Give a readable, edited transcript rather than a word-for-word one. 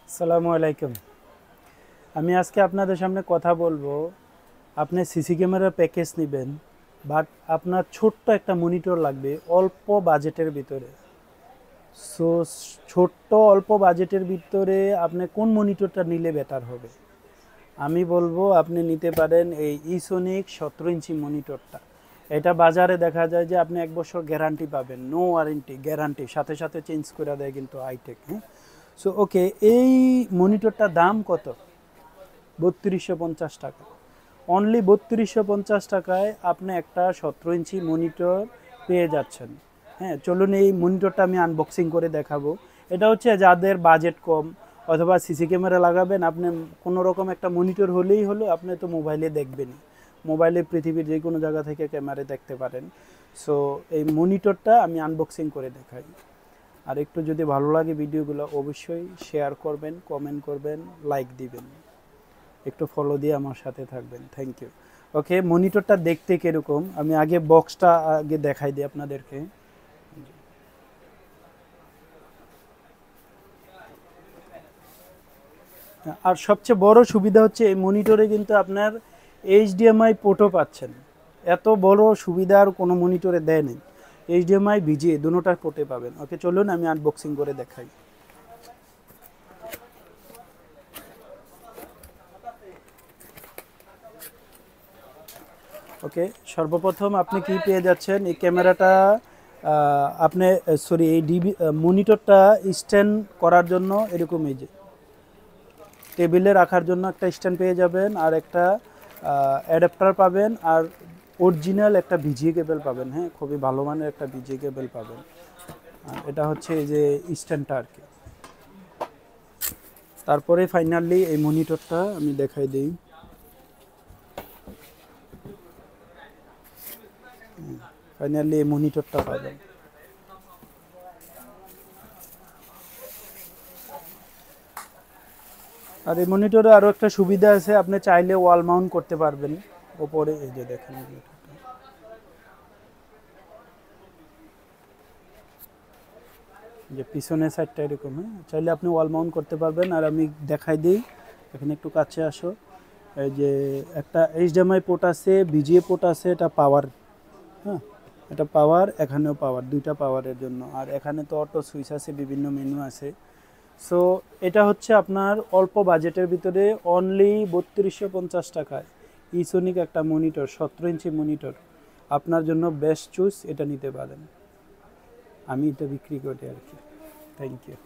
আসসালামু আলাইকুম। আমি আজকে আপনাদের সামনে কথা বলবো। আপনি সিসি ক্যামেরার প্যাকেজ নেবেন, বাট আপনার ছোট্ট একটা মনিটর লাগবে অল্প বাজেটের ভিতরে। সো ছোট্ট অল্প বাজেটের ভিতরে আপনি কোন মনিটরটা নিলে বেটার হবে? আমি বলবো আপনি নিতে পারেন এই ইসোনিক 17 ইঞ্চি মনিটরটা। এটা বাজারে দেখা যায় যে আপনি 1 বছর গ্যারান্টি পাবেন, নো ওয়ারেন্টি, গ্যারান্টি সাথে সাথে চেঞ্জ করে দেয় কিন্তু আইটেক। হ্যাঁ, সো ওকে, এই মনিটরটার দাম কত? 3250 টাকা। অনলি 3250 টাকায় আপনি একটা 17 ইঞ্চি মনিটর পেয়ে যাচ্ছেন। হ্যাঁ, চলুন এই মনিটরটা আমি আনবক্সিং করে দেখাবো। এটা হচ্ছে যাদের বাজেট কম অথবা সিসি ক্যামেরা লাগাবেন, আপনি কোনো রকম একটা মনিটর হলেই হলো, আপনি তো মোবাইলে দেখবেনই, মোবাইলে পৃথিবীর যে কোনো জায়গা থেকে ক্যামেরা দেখতে পারেন। সো এই মনিটরটা আমি আনবক্সিং করে দেখাই। আর একটু যদি ভালো লাগে ভিডিওগুলো অবশ্যই শেয়ার করবেন, কমেন্ট করবেন, লাইক দিবেন, একটু ফলো দিয়ে আমার সাথে থাকবেন। Thank you. ওকে, মনিটরটা দেখতে কীরকম আমি আগে বক্সটা আগে দেখাই দিই আপনাদেরকে। আর সবচেয়ে বড় সুবিধা হচ্ছে এই মনিটরে কিন্তু আপনার এইচডিএমআই পোর্টও পাচ্ছেন। এত বড় সুবিধা আর কোনো মনিটরে দেয় নেই। এইচডিএমআই ভিজিএ দুটোটা পোর্টে পাবেন। ওকে, চলুন আমি আনবক্সিং করে দেখাই। ওকে, সর্বপ্রথম আপনি কি পেয়ে যাচ্ছেন, এই ক্যামেরাটা আপনি সরি এই মনিটরটা স্ট্যান্ড করার জন্য এরকম এই যে টেবিলে রাখার জন্য একটা স্ট্যান্ড পেয়ে যাবেন, আর একটা অ্যাডাপ্টার পাবেন, আর অরিজিনাল একটা ভিজিএ কেবল পাবেন। হ্যাঁ, খুবই ভালো মানের একটা ভিজিএ কেবল পাবেন। আর এটা হচ্ছে এই যে স্ট্যান্ডটা আর কি। তারপরে ফাইনালি এই মনিটরটা আমি দেখাই দিই। ফাইনালি এই মনিটরটা পাবেন। আর এই মনিটরে আরও একটা সুবিধা আছে, আপনি চাইলে ওয়াল মাউন্ট করতে পারবেন ওপরে। এই যে দেখেন, যে পিছনের সাইডটা এরকম। হ্যাঁ, চাইলে আপনি ওয়াল মাউন্ট করতে পারবেন। আর আমি দেখাই দিই, এখানে একটু কাছে আসো। এই যে একটা এইচডিএমআই পোর্ট আছে, ভিজিএ পোর্ট আছে, এটা পাওয়ার। হ্যাঁ, এটা পাওয়ার, এখানেও পাওয়ার, দুইটা পাওয়ারের জন্য। আর এখানে তো অটো সুইচ আছে, বিভিন্ন মেনু আছে। সো এটা হচ্ছে আপনার অল্প বাজেটের ভিতরে অনলি 3250 টাকায় ইসোনিক একটা মনিটর, 17 ইঞ্চি মনিটর আপনার জন্য বেস্ট চুজ। এটা নিতে পারেন, আমি এটা বিক্রি করি আর কি। Thank you.